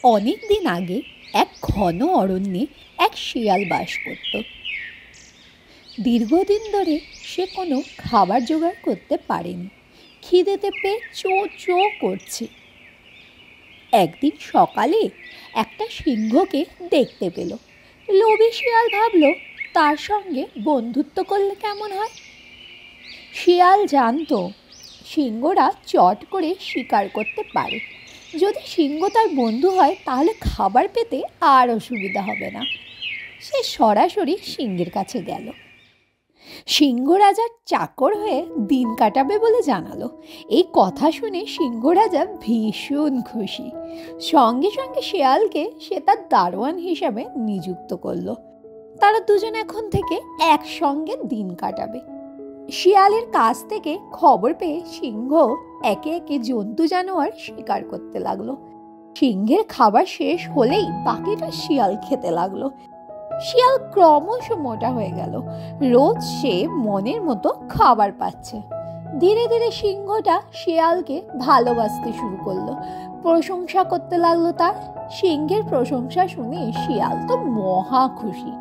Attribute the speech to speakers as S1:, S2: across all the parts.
S1: অনেক দিন আগে এক ঘন অরণ্যে এক শিয়াল বাস করত। দীর্ঘদিন ধরে সে কোনো খাবার জোগাড় করতে পারেনি। খিদেতে পেট চো চো করছে। একদিন সকালে একটা সিংহকে দেখতে পেল। লোভী শিয়াল ভাবল তার সঙ্গে বন্ধুত্ব করলে কেমন হয়। শিয়াল জানতো সিংহরা চট করে শিকার করতে পারে। যদি সিংহ তার বন্ধু হয় তাহলে খাবার পেতে আর অসুবিধা হবে না। সে সরাসরি সিংহের কাছে গেল। সিংহ রাজার চাকর হয়ে দিন কাটাবে বলে জানালো। এই কথা শুনে সিংহ রাজা ভীষণ খুশি। সঙ্গে সঙ্গে শিয়ালকে সে তার দারোয়ান হিসাবে নিযুক্ত করলো। তারা দুজন এখন থেকে একসঙ্গে দিন কাটাবে। শিয়ালের কাছ থেকে খবর পেয়ে সিংহ একে একে জন্তু জানোয়ার শিকার করতে লাগলো। সিংহের খাবার শেষ হলেই বাকিটা শিয়াল খেতে লাগলো। শিয়াল ক্রমশ মোটা হয়ে গেল। রোজ সে মনের মতো খাবার পাচ্ছে। ধীরে ধীরে সিংহটা শিয়ালকে ভালোবাসতে শুরু করলো, প্রশংসা করতে লাগলো তার। সিংহের প্রশংসা শুনে শিয়াল তো মহা খুশি।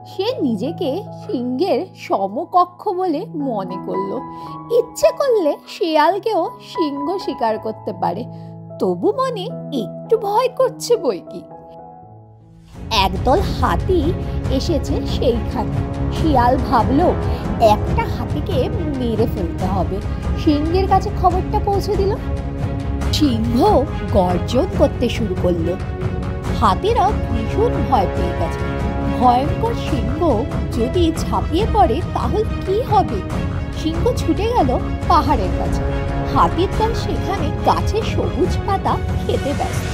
S1: সে নিজেকে সিংহের সমকক্ষ বলে মনে করলো। ইচ্ছে করলে শিয়ালকেও সিংহ শিকার করতে পারে, তবু মনে একটু ভয় করছে বৈকি। একদল হাতি এসেছে সেইখানে। শিয়াল ভাবলো একটা হাতিকে মেরে ফেলতে হবে। সিংহের কাছে খবরটা পৌঁছে দিল। সিংহ গর্জন করতে শুরু করলো। হাতিরা ভীষণ ভয় পেয়ে গেছে। ভয়ঙ্কর সিংহ যদি ঝাঁপিয়ে পড়ে তাহলে কি হবে? সিংহ ছুটে গেল পাহাড়ের কাছে। হাতির দল সেখানে গাছের সবুজ পাতা খেতে ব্যস্ত।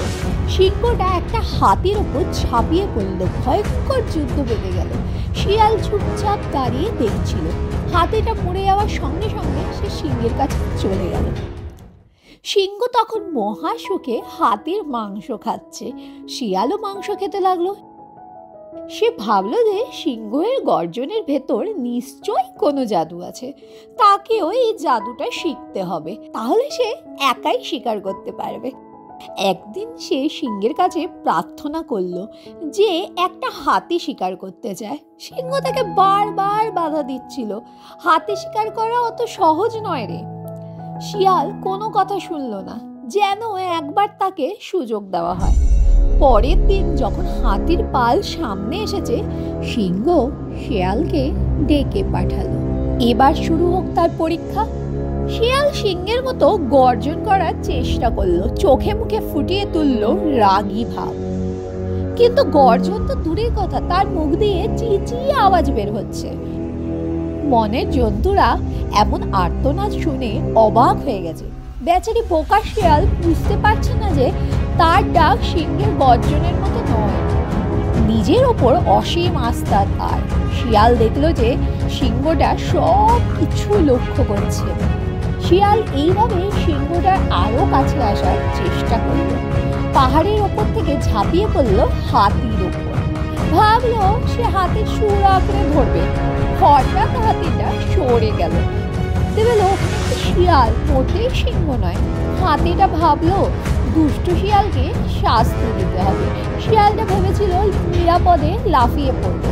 S1: সিংহটা একটা হাতির ওপর ঝাঁপিয়ে পড়ল। ভয়ঙ্কর যুদ্ধ বেঁধে গেল। শিয়াল চুপচাপ দাঁড়িয়ে দেখছিল। হাতিটা মরে যাওয়ার সঙ্গে সঙ্গে সে সিংহের কাছে চলে গেল। সিংহ তখন মহা সুখে হাতির মাংস খাচ্ছে। শিয়ালও মাংস খেতে লাগলো। সে ভাবলো যে সিংহের গর্জনের ভেতর নিশ্চয়ই কোনো জাদু আছে। তাকেও এই জাদুটা শিখতে হবে, তাহলে সে একাই শিকার করতে পারবে। একদিন সে সিংহের কাছে প্রার্থনা করলো যে একটা হাতি শিকার করতে চায়। সিংহ তাকে বারবার বাধা দিচ্ছিল। হাতি শিকার করা অত সহজ নয় রে। শিয়াল কোনো কথা শুনল না, যেন একবার তাকে সুযোগ দেওয়া হয়। পরের দিন যখন হাতির পাল সামনে এসেছে, সিংহ শিয়ালকে ডেকে পাঠালো। এবার শুরু হোক তার পরীক্ষা। শিয়াল সিংহের মতো গর্জন করার চেষ্টা করলো, চোখে মুখে ফুটিয়ে তুললো রাগী ভাব। কিন্তু গর্জন তো দূরের কথা, তার মুখ দিয়ে চিচিয়ে আওয়াজ বের হচ্ছে। বনের জন্তুরা এমন আর্তনাদ শুনে অবাক হয়ে গেছে। বেচারি বোকা শিয়াল বুঝতে পারছে না যে তার ডাক সিংহের গর্জনের মতো নয়। নিজের ওপর অসীম আস্থা তার। শিয়াল দেখলো যে সিংহটা সব কিছু লক্ষ্য করছে। শিয়াল এইভাবে সিংহটার আরো কাছে আসার চেষ্টা করলো। পাহাড়ের ওপর থেকে ঝাঁপিয়ে পড়লো হাতির ওপর। ভাবলো সে হাতির সুর আঁকড়ে ধরবে। হঠাৎ হাতিটা সরে গেল। শিয়াল মোটেই সিংহ নয়। হাতিটা ভাবলো দুষ্ট শিয়ালকে শাস্তি দিতে হবে। শিয়ালটা ভেবেছিল নিরাপদে লাফিয়ে পড়বে।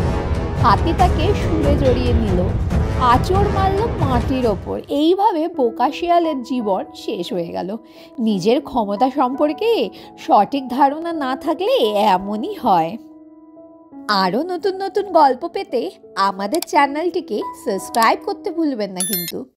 S1: হাতি তাকে সুরে জড়িয়ে নিল, আঁচড় মারল মাটির ওপর। এইভাবে বোকা শিয়ালের জীবন শেষ হয়ে গেল। নিজের ক্ষমতা সম্পর্কে সঠিক ধারণা না থাকলে এমনই হয়। আরও নতুন নতুন গল্প পেতে আমাদের চ্যানেলটিকে সাবস্ক্রাইব করতে ভুলবেন না কিন্তু।